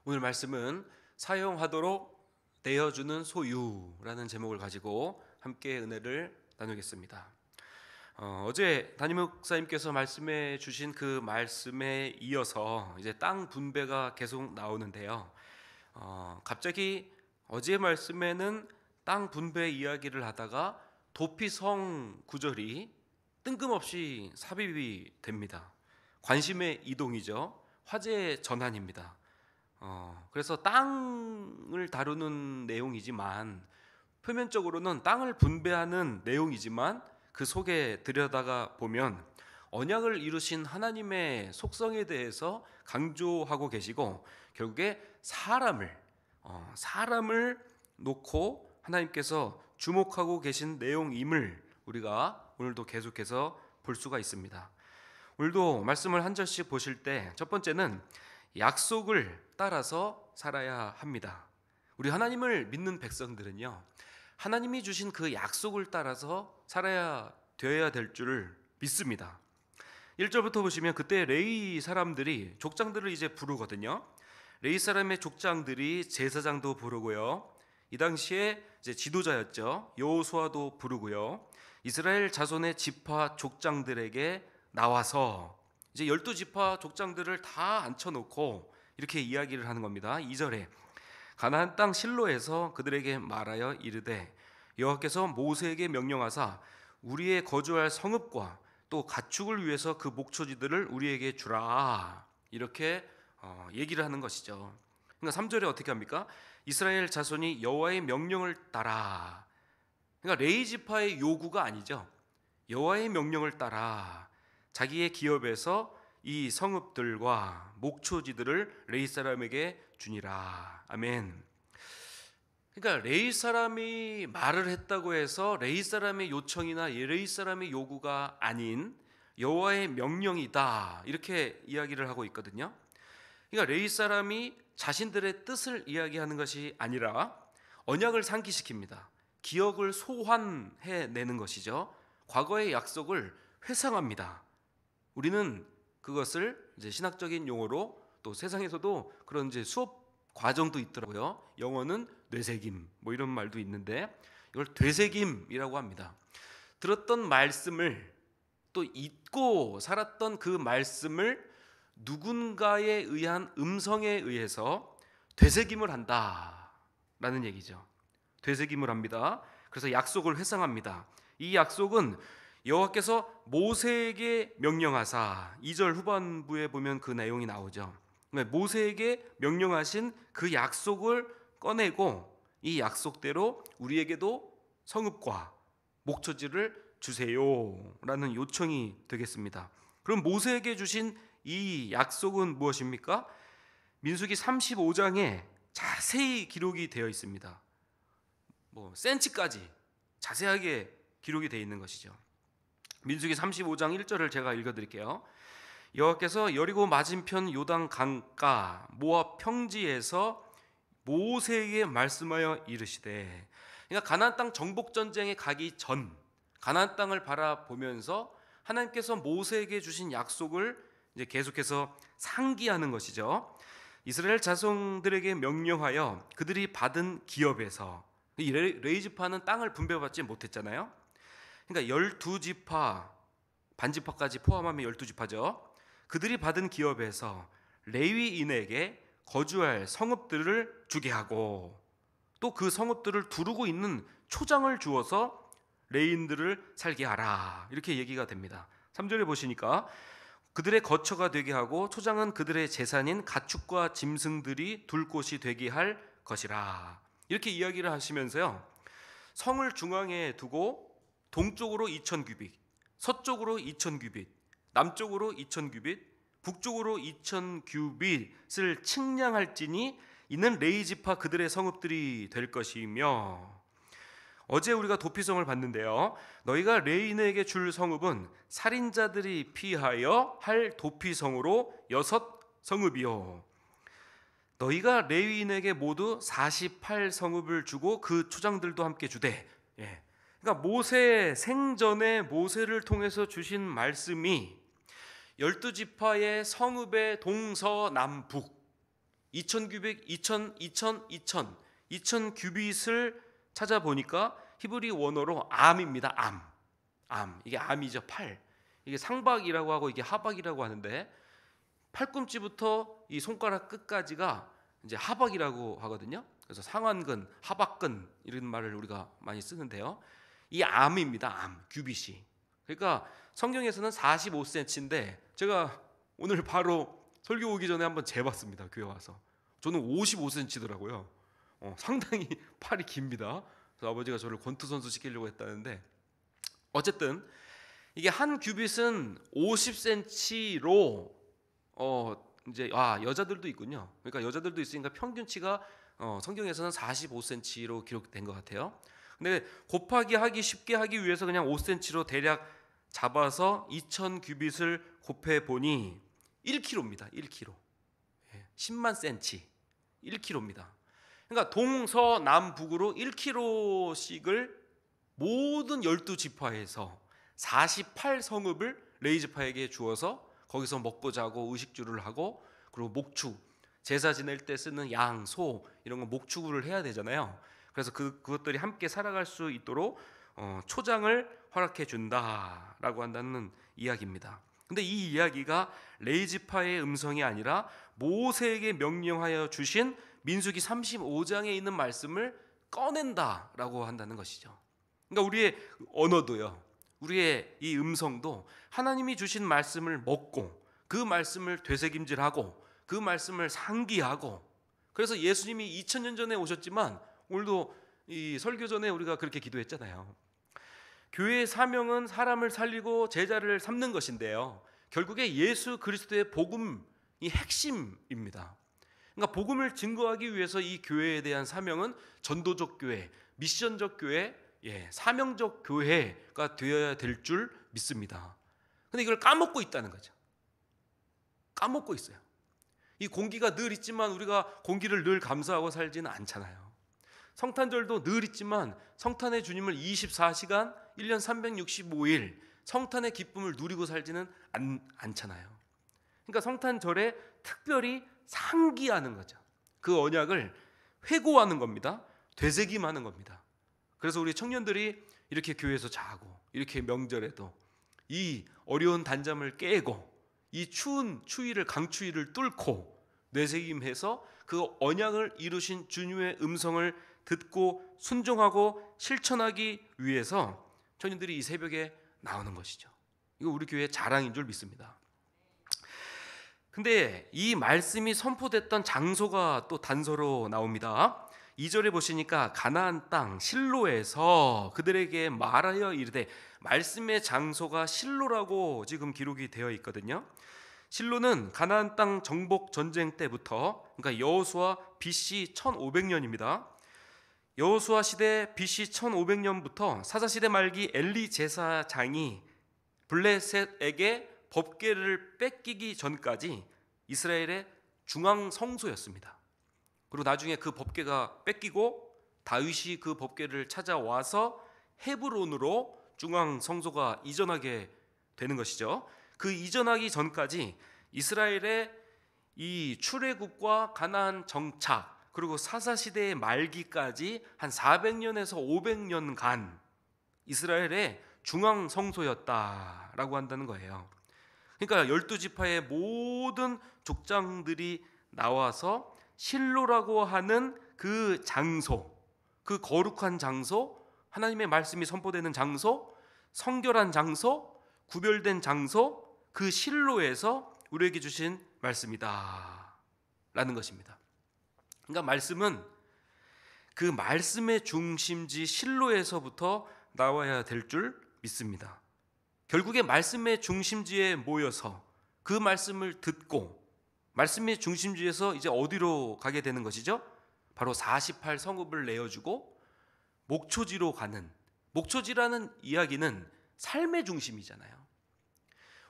오늘 말씀은 사용하도록 내어주는 소유라는 제목을 가지고 함께 은혜를 나누겠습니다. 어제 담임 목사님께서 말씀해 주신 그 말씀에 이어서 이제 땅 분배가 계속 나오는데요. 갑자기 어제 말씀에는 땅 분배 이야기를 하다가 도피성 구절이 뜬금없이 삽입이 됩니다. 관심의 이동이죠. 화제의 전환입니다. 그래서 땅을 다루는 내용이지만 표면적으로는 땅을 분배하는 내용이지만 그 속에 들여다가 보면 언약을 이루신 하나님의 속성에 대해서 강조하고 계시고 결국에 사람을 놓고 하나님께서 주목하고 계신 내용임을 우리가 오늘도 계속해서 볼 수가 있습니다. 오늘도 말씀을 한 절씩 보실 때 첫 번째는 약속을 따라서 살아야 합니다. 우리 하나님을 믿는 백성들은요, 하나님이 주신 그 약속을 따라서 살아야 되어야 될 줄을 믿습니다. 1절부터 보시면 그때 레위 사람들이 족장들을 이제 부르거든요. 레위 사람의 족장들이 제사장도 부르고요. 이 당시에 이제 지도자였죠. 여호수아도 부르고요. 이스라엘 자손의 지파 족장들에게 나와서 이제 12지파 족장들을 다 앉혀놓고 이렇게 이야기를 하는 겁니다. 2절에 가나안 땅 실로에서 그들에게 말하여 이르되 여호와께서 모세에게 명령하사 우리의 거주할 성읍과 또 가축을 위해서 그 목초지들을 우리에게 주라, 이렇게 얘기를 하는 것이죠. 그러니까 3절에 어떻게 합니까? 이스라엘 자손이 여호와의 명령을 따라. 그러니까 레위 지파의 요구가 아니죠. 여호와의 명령을 따라 자기의 기업에서 이 성읍들과 목초지들을 레위 사람에게 주니라. 아멘. 그러니까 레위 사람이 말을 했다고 해서 레위 사람의 요청이나 레위 사람의 요구가 아닌 여호와의 명령이다, 이렇게 이야기를 하고 있거든요. 그러니까 레위 사람이 자신들의 뜻을 이야기하는 것이 아니라 언약을 상기시킵니다. 기억을 소환해내는 것이죠. 과거의 약속을 회상합니다. 우리는 그것을 이제 신학적인 용어로, 또 세상에서도 그런 이제 수업 과정도 있더라고요. 영어는 뇌새김 뭐 이런 말도 있는데 이걸 되새김이라고 합니다. 들었던 말씀을, 또 잊고 살았던 그 말씀을 누군가에 의한 음성에 의해서 되새김을 한다라는 얘기죠. 되새김을 합니다. 그래서 약속을 회상합니다. 이 약속은 여호와께서 모세에게 명령하사, 2절 후반부에 보면 그 내용이 나오죠. 모세에게 명령하신 그 약속을 꺼내고 이 약속대로 우리에게도 성읍과 목초지를 주세요라는 요청이 되겠습니다. 그럼 모세에게 주신 이 약속은 무엇입니까? 민수기 35장에 자세히 기록이 되어 있습니다. 센치까지 자세하게 기록이 되어 있는 것이죠. 민수기 35장 1절을 제가 읽어드릴게요. 여호와께서 여리고 맞은편 요단 강가 모압 평지에서 모세에게 말씀하여 이르시되, 그러니까 가나안 땅 정복 전쟁에 가기 전 가나안 땅을 바라보면서 하나님께서 모세에게 주신 약속을 이제 계속해서 상기하는 것이죠. 이스라엘 자손들에게 명령하여 그들이 받은 기업에서, 이 레위 지파는 땅을 분배받지 못했잖아요. 그러니까 12지파, 반지파까지 포함하면 12지파죠. 그들이 받은 기업에서 레위인에게 거주할 성읍들을 주게 하고, 또 그 성읍들을 두르고 있는 초장을 주어서 레위인들을 살게 하라, 이렇게 얘기가 됩니다. 3절에 보시니까 그들의 거처가 되게 하고 초장은 그들의 재산인 가축과 짐승들이 둘 곳이 되게 할 것이라, 이렇게 이야기를 하시면서요, 성을 중앙에 두고 동쪽으로 2000규빗, 서쪽으로 2000규빗, 남쪽으로 2000규빗, 북쪽으로 2000규빗을 측량할지니 이는 레위 지파 그들의 성읍들이 될 것이며, 어제 우리가 도피성을 봤는데요, 너희가 레위인에게 줄 성읍은 살인자들이 피하여 할 도피성으로 6성읍이요 너희가 레위인에게 모두 48성읍을 주고 그 초장들도 함께 주되. 그러니까 모세 생전에 모세를 통해서 주신 말씀이 12지파의 성읍의 동서남북, 2000규빗, 2000 규빗을 찾아보니까 히브리 원어로 암입니다. 암. 이게 암이죠. 팔. 이게 상박이라고 하고 이게 하박이라고 하는데 팔꿈치부터 이 손가락 끝까지가 이제 하박이라고 하거든요. 그래서 상완근, 하박근 이런 말을 우리가 많이 쓰는데요. 이 암입니다. 암, 규빗이. 그러니까 성경에서는 45cm인데 제가 오늘 바로 설교 오기 전에 한번 재봤습니다. 교회 와서. 저는 55cm더라고요. 상당히 팔이 깁니다. 그래서 아버지가 저를 권투 선수 시키려고 했다는데 어쨌든 이게 한 규빗은 50cm로 이제 여자들도 있군요. 그러니까 여자들도 있으니까 평균치가 성경에서는 45cm로 기록된 것 같아요. 근데 곱하기 하기 쉽게 하기 위해서 그냥 5cm로 대략 잡아서 2000 규빗을 곱해 보니 1kg입니다. 1kg. 10만 cm. 1kg입니다. 그러니까 동서남북으로 1kg씩을 모든 12지파에서 48성읍을 레위지파에게 주어서 거기서 먹고 자고 의식주를 하고 그리고 목축, 제사 지낼 때 쓰는 양, 소 이런 거 목축을 해야 되잖아요. 그래서 그것들이 함께 살아갈 수 있도록 초장을 허락해 준다라고 한다는 이야기입니다. 근데 이 이야기가 레위지파의 음성이 아니라 모세에게 명령하여 주신 민수기 35장에 있는 말씀을 꺼낸다라고 한다는 것이죠. 그러니까 우리의 언어도요, 우리의 이 음성도 하나님이 주신 말씀을 먹고 그 말씀을 되새김질하고 그 말씀을 상기하고, 그래서 예수님이 2000년 전에 오셨지만 오늘도 이 설교 전에 우리가 그렇게 기도했잖아요. 교회의 사명은 사람을 살리고 제자를 삼는 것인데요, 결국에 예수 그리스도의 복음이 핵심입니다. 그러니까 복음을 증거하기 위해서 이 교회에 대한 사명은 전도적 교회, 미션적 교회, 사명적 교회가 되어야 될 줄 믿습니다. 근데 이걸 까먹고 있다는 거죠. 까먹고 있어요. 이 공기가 늘 있지만 우리가 공기를 늘 감사하고 살지는 않잖아요. 성탄절도 늘 있지만 성탄의 주님을 24시간 1년 365일 성탄의 기쁨을 누리고 살지는 않잖아요. 그러니까 성탄절에 특별히 상기하는 거죠. 그 언약을 회고하는 겁니다. 되새김하는 겁니다. 그래서 우리 청년들이 이렇게 교회에서 자고 이렇게 명절에도 이 어려운 단잠을 깨고 이 추운 추위를, 강추위를 뚫고 되새김해서 그 언약을 이루신 주님의 음성을 듣고 순종하고 실천하기 위해서 청년들이 이 새벽에 나오는 것이죠. 이거 우리 교회의 자랑인 줄 믿습니다. 근데 이 말씀이 선포됐던 장소가 또 단서로 나옵니다. 2절에 보시니까 가나안 땅 실로에서 그들에게 말하여 이르되, 말씀의 장소가 실로라고 지금 기록이 되어 있거든요. 실로는 가나안 땅 정복 전쟁 때부터, 그러니까 여호수아 BC 1500년입니다. 여호수아 시대 BC 1500년부터 사사시대 말기 엘리 제사장이 블레셋에게 법궤를 뺏기기 전까지 이스라엘의 중앙 성소였습니다. 그리고 나중에 그 법궤가 뺏기고 다윗이 그 법궤를 찾아와서 헤브론으로 중앙 성소가 이전하게 되는 것이죠. 그 이전하기 전까지 이스라엘의 이 출애굽과 가나안 정착, 그리고 사사시대의 말기까지 한 400년에서 500년간 이스라엘의 중앙 성소였다라고 한다는 거예요. 그러니까 12지파의 모든 족장들이 나와서 실로라고 하는 그 장소, 그 거룩한 장소, 하나님의 말씀이 선포되는 장소, 성결한 장소, 구별된 장소, 그 실로에서 우리에게 주신 말씀이다 라는 것입니다. 그러니까 말씀은 그 말씀의 중심지 실로에서부터 나와야 될 줄 믿습니다. 결국에 말씀의 중심지에 모여서 그 말씀을 듣고 말씀의 중심지에서 이제 어디로 가게 되는 것이죠? 바로 48성읍을 내어주고 목초지로 가는, 목초지라는 이야기는 삶의 중심이잖아요.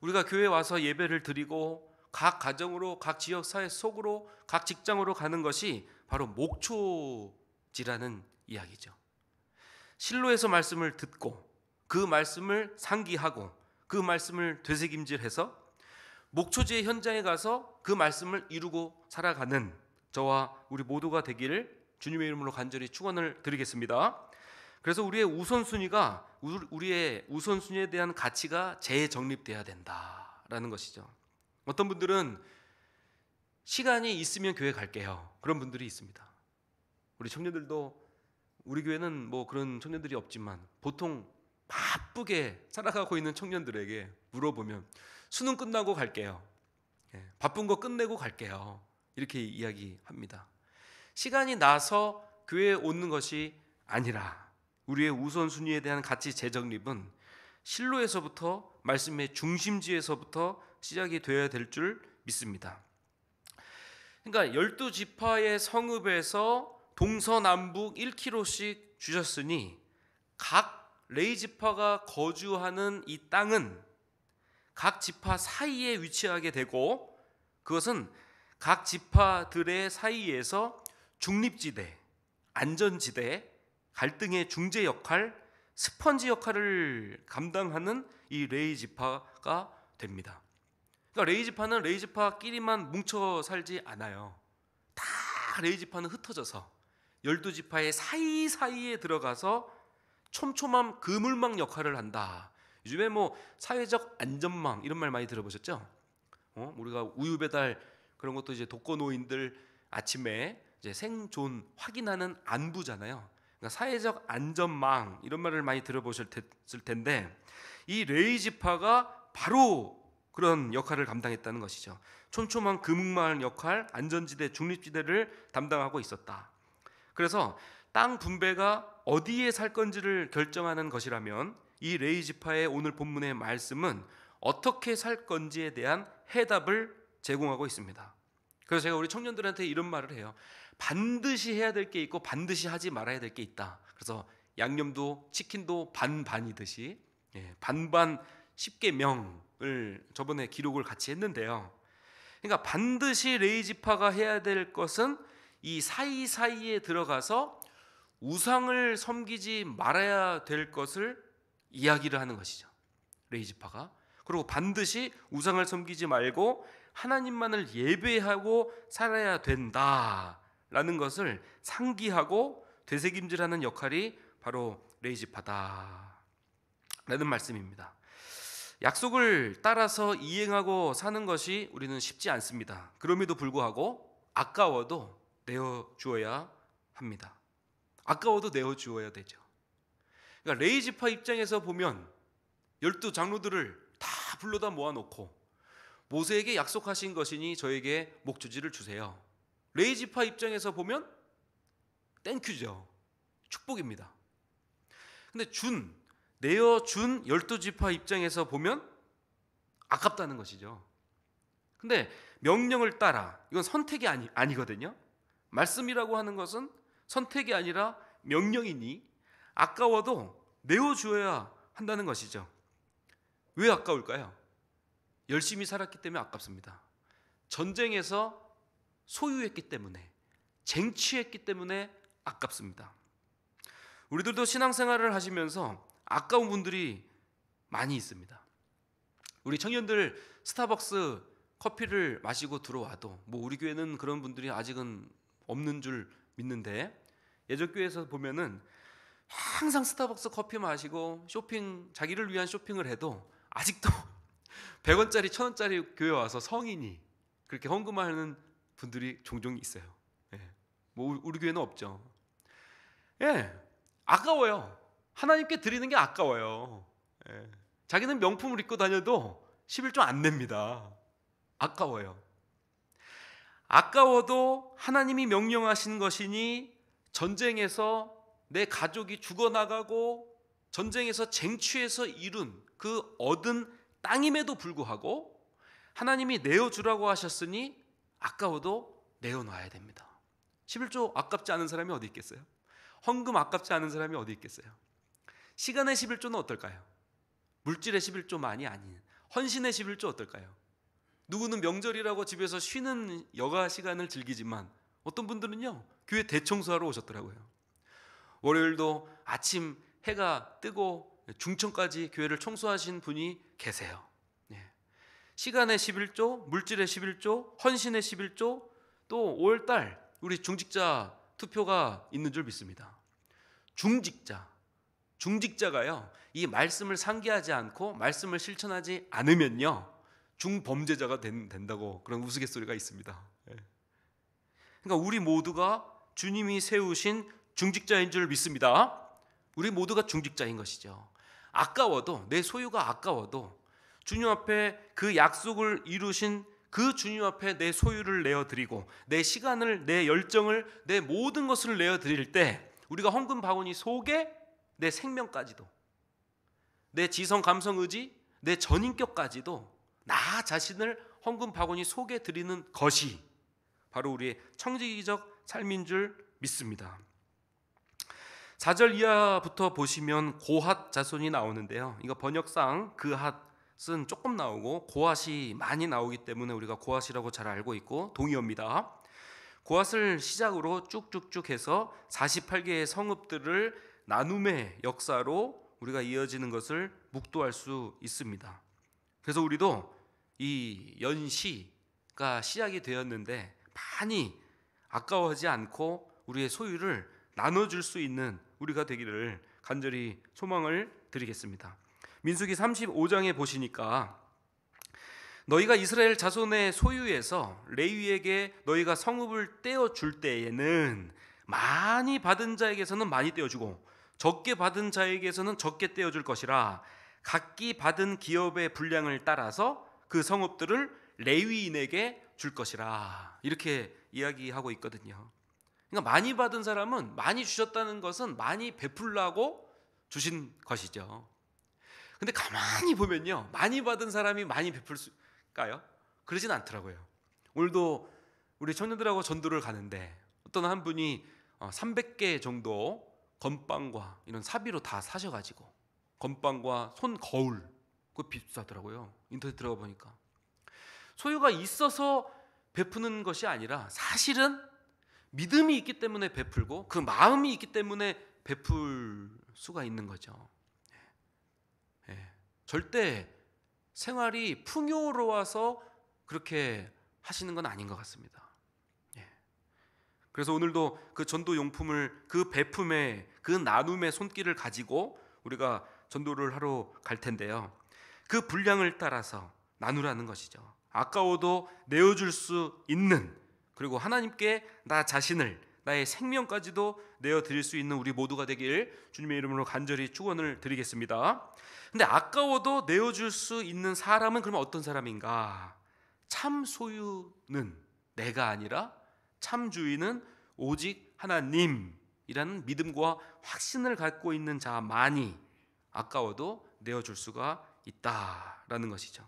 우리가 교회에 와서 예배를 드리고 각 가정으로, 각 지역사회 속으로, 각 직장으로 가는 것이 바로 목초지라는 이야기죠. 실로에서 말씀을 듣고 그 말씀을 상기하고 그 말씀을 되새김질해서 목초지의 현장에 가서 그 말씀을 이루고 살아가는 저와 우리 모두가 되기를 주님의 이름으로 간절히 축원을 드리겠습니다. 그래서 우리의 우선순위에 대한 가치가 재정립돼야 된다라는 것이죠. 어떤 분들은 시간이 있으면 교회 갈게요. 그런 분들이 있습니다. 우리 청년들도 우리 교회는 뭐 그런 청년들이 없지만 보통 바쁘게 살아가고 있는 청년들에게 물어보면 수능 끝나고 갈게요. 바쁜 거 끝내고 갈게요. 이렇게 이야기합니다. 시간이 나서 교회에 오는 것이 아니라 우리의 우선순위에 대한 가치 재정립은 실로에서부터 말씀의 중심지에서부터 시작이 되어야 될 줄 믿습니다. 그러니까 12지파의 성읍에서 동서남북 1km씩 주셨으니 각 레위지파가 거주하는 이 땅은 각 지파 사이에 위치하게 되고 그것은 각 지파들의 사이에서 중립지대, 안전지대, 갈등의 중재 역할, 스펀지 역할을 감당하는 이 레위지파가 됩니다. 그러니까 레위지파는 레위지파끼리만 뭉쳐 살지 않아요. 다 레위지파는 흩어져서 12지파의 사이사이에 들어가서 촘촘한 그물망 역할을 한다. 요즘에 뭐 사회적 안전망 이런 말 많이 들어보셨죠? 우리가 우유 배달 그런 것도 이제 독거노인들 아침에 이제 생존 확인하는 안부잖아요. 그러니까 사회적 안전망 이런 말을 많이 들어보셨을 텐데 이 레위지파가 바로 그런 역할을 감당했다는 것이죠. 촘촘한 그물망 역할, 안전지대, 중립지대를 담당하고 있었다. 그래서 땅 분배가 어디에 살 건지를 결정하는 것이라면 이 레위지파의 오늘 본문의 말씀은 어떻게 살 건지에 대한 해답을 제공하고 있습니다. 그래서 제가 우리 청년들한테 이런 말을 해요. 반드시 해야 될 게 있고 반드시 하지 말아야 될 게 있다. 그래서 양념도 치킨도 반반이듯이 반반 10계명을 저번에 기록을 같이 했는데요. 그러니까 반드시 레위지파가 해야 될 것은 이 사이사이에 들어가서 우상을 섬기지 말아야 될 것을 이야기를 하는 것이죠. 레위지파가. 그리고 반드시 우상을 섬기지 말고 하나님만을 예배하고 살아야 된다라는 것을 상기하고 되새김질하는 역할이 바로 레위지파다라는 말씀입니다. 약속을 따라서 이행하고 사는 것이 우리는 쉽지 않습니다. 그럼에도 불구하고 아까워도 내어주어야 합니다. 아까워도 내어주어야 되죠. 그러니까 레위지파 입장에서 보면 12장로들을 다 불러다 모아놓고 모세에게 약속하신 것이니 저에게 목주지를 주세요. 레위지파 입장에서 보면 땡큐죠. 축복입니다. 근데 내어준 12지파 입장에서 보면 아깝다는 것이죠. 근데 명령을 따라 이건 선택이 아니거든요. 말씀이라고 하는 것은 선택이 아니라 명령이니 아까워도 내어주어야 한다는 것이죠. 왜 아까울까요? 열심히 살았기 때문에 아깝습니다. 전쟁에서 소유했기 때문에, 쟁취했기 때문에 아깝습니다. 우리들도 신앙생활을 하시면서 아까운 분들이 많이 있습니다. 우리 청년들 스타벅스 커피를 마시고 들어와도 뭐 우리 교회는 그런 분들이 아직은 없는 줄 믿는데 예전 교회에서 보면은 항상 스타벅스 커피 마시고 자기를 위한 쇼핑을 해도 아직도 100원짜리 1000원짜리 교회 와서 성인이 그렇게 헌금하는 분들이 종종 있어요. 뭐 우리 교회는 없죠. 아까워요. 하나님께 드리는 게 아까워요. 자기는 명품을 입고 다녀도 11조 안 냅니다. 아까워요. 아까워도 하나님이 명령하신 것이니 전쟁에서 내 가족이 죽어나가고 전쟁에서 쟁취해서 이룬 그 얻은 땅임에도 불구하고 하나님이 내어주라고 하셨으니 아까워도 내어놔야 됩니다. 11조 아깝지 않은 사람이 어디 있겠어요? 헌금 아깝지 않은 사람이 어디 있겠어요? 시간의 11조는 어떨까요? 물질의 11조만이 아닌 헌신의 11조 어떨까요? 누구는 명절이라고 집에서 쉬는 여가 시간을 즐기지만 어떤 분들은요 교회 대청소하러 오셨더라고요. 월요일도 아침 해가 뜨고 중천까지 교회를 청소하신 분이 계세요. 시간의 11조, 물질의 11조, 헌신의 11조, 또 5월달 우리 중직자 투표가 있는 줄 믿습니다. 중직자가요, 이 말씀을 상기하지 않고 말씀을 실천하지 않으면요, 중범죄자가 된다고 그런 우스갯소리가 있습니다. 그러니까 우리 모두가 주님이 세우신 중직자인 줄 믿습니다. 우리 모두가 중직자인 것이죠. 아까워도, 내 소유가 아까워도 주님 앞에 그 약속을 이루신 그 주님 앞에 내 소유를 내어드리고 내 시간을, 내 열정을, 내 모든 것을 내어드릴 때 우리가 헌금 바구니 속에 내 생명까지도, 내 지성, 감성, 의지, 내 전인격까지도 나 자신을 헌금 바구니 속에 드리는 것이 바로 우리의 청지기적 삶인 줄 믿습니다. 4절 이하부터 보시면 고핫 자손이 나오는데요, 이거 번역상 그핫은 조금 나오고 고핫이 많이 나오기 때문에 우리가 고핫이라고 잘 알고 있고 동의어입니다. 고핫을 시작으로 쭉쭉쭉 해서 48개의 성읍들을 나눔의 역사로 우리가 이어지는 것을 묵도할 수 있습니다. 그래서 우리도 이 연시가 시작이 되었는데 많이 아까워하지 않고 우리의 소유를 나눠줄 수 있는 우리가 되기를 간절히 소망을 드리겠습니다. 민수기 35장에 보시니까 너희가 이스라엘 자손의 소유에서 레위에게 너희가 성읍을 떼어줄 때에는 많이 받은 자에게서는 많이 떼어주고 적게 받은 자에게서는 적게 떼어줄 것이라 각기 받은 기업의 분량을 따라서 그 성읍들을 레위인에게 줄 것이라, 이렇게 이야기하고 있거든요. 그러니까 많이 받은 사람은 많이 주셨다는 것은 많이 베풀라고 주신 것이죠. 근데 가만히 보면요, 많이 받은 사람이 많이 베풀까요? 그러진 않더라고요. 오늘도 우리 청년들하고 전도를 가는데 어떤 한 분이 300개 정도 건빵과 이런 사비로 다 사셔가지고, 건빵과 손 거울, 그거 비싸더라고요. 인터넷 들어가 보니까. 소유가 있어서 베푸는 것이 아니라 사실은 믿음이 있기 때문에 베풀고 그 마음이 있기 때문에 베풀 수가 있는 거죠. 절대 생활이 풍요로워서 그렇게 하시는 건 아닌 것 같습니다. 그래서 오늘도 그 전도 용품을, 그 베품의, 그 나눔의 손길을 가지고 우리가 전도를 하러 갈 텐데요, 그 분량을 따라서 나누라는 것이죠. 아까워도 내어줄 수 있는, 그리고 하나님께 나 자신을, 나의 생명까지도 내어드릴 수 있는 우리 모두가 되길 주님의 이름으로 간절히 축원을 드리겠습니다. 근데 아까워도 내어줄 수 있는 사람은 그러면 어떤 사람인가? 참 소유는 내가 아니라 참 주인은 오직 하나님이라는 믿음과 확신을 갖고 있는 자만이 아까워도 내어줄 수가 있다라는 것이죠.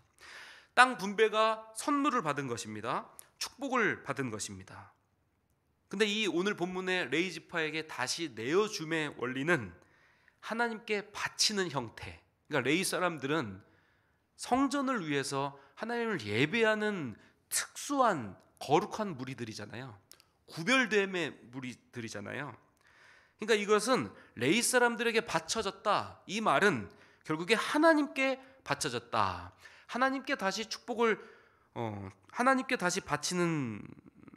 땅 분배가 선물을 받은 것입니다. 축복을 받은 것입니다. 근데 이 오늘 본문의 레위 지파에게 다시 내어줌의 원리는 하나님께 바치는 형태. 그러니까 레위 사람들은 성전을 위해서 하나님을 예배하는 특수한 거룩한 무리들이잖아요. 구별됨의 무리들이잖아요. 그러니까 이것은 레위 사람들에게 바쳐졌다, 이 말은 결국에 하나님께 바쳐졌다, 하나님께 다시 축복을 하나님께 다시 바치는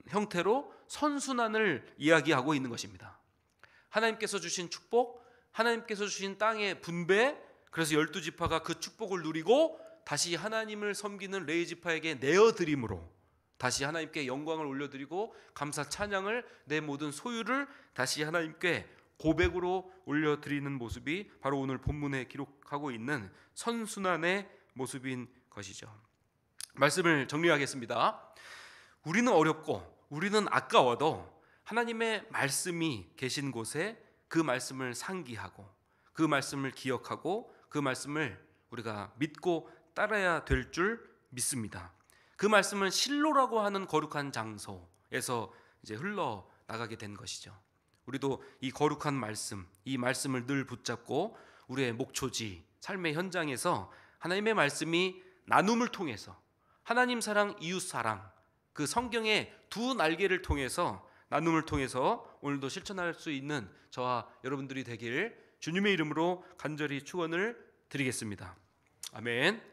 형태로 선순환을 이야기하고 있는 것입니다. 하나님께서 주신 축복, 하나님께서 주신 땅의 분배, 그래서 12지파가 그 축복을 누리고 다시 하나님을 섬기는 레위 지파에게 내어드림으로 다시 하나님께 영광을 올려드리고 감사 찬양을, 내 모든 소유를 다시 하나님께 고백으로 올려드리는 모습이 바로 오늘 본문에 기록하고 있는 선순환의 모습인 것이죠. 말씀을 정리하겠습니다. 우리는 어렵고 우리는 아까워도 하나님의 말씀이 계신 곳에 그 말씀을 상기하고 그 말씀을 기억하고 그 말씀을 우리가 믿고 따라야 될 줄 믿습니다. 그 말씀은 실로라고 하는 거룩한 장소에서 이제 흘러나가게 된 것이죠. 우리도 이 거룩한 말씀, 이 말씀을 늘 붙잡고 우리의 목초지, 삶의 현장에서 하나님의 말씀이 나눔을 통해서 하나님 사랑, 이웃 사랑, 그 성경의 두 날개를 통해서 나눔을 통해서 오늘도 실천할 수 있는 저와 여러분들이 되길 주님의 이름으로 간절히 축원을 드리겠습니다. 아멘.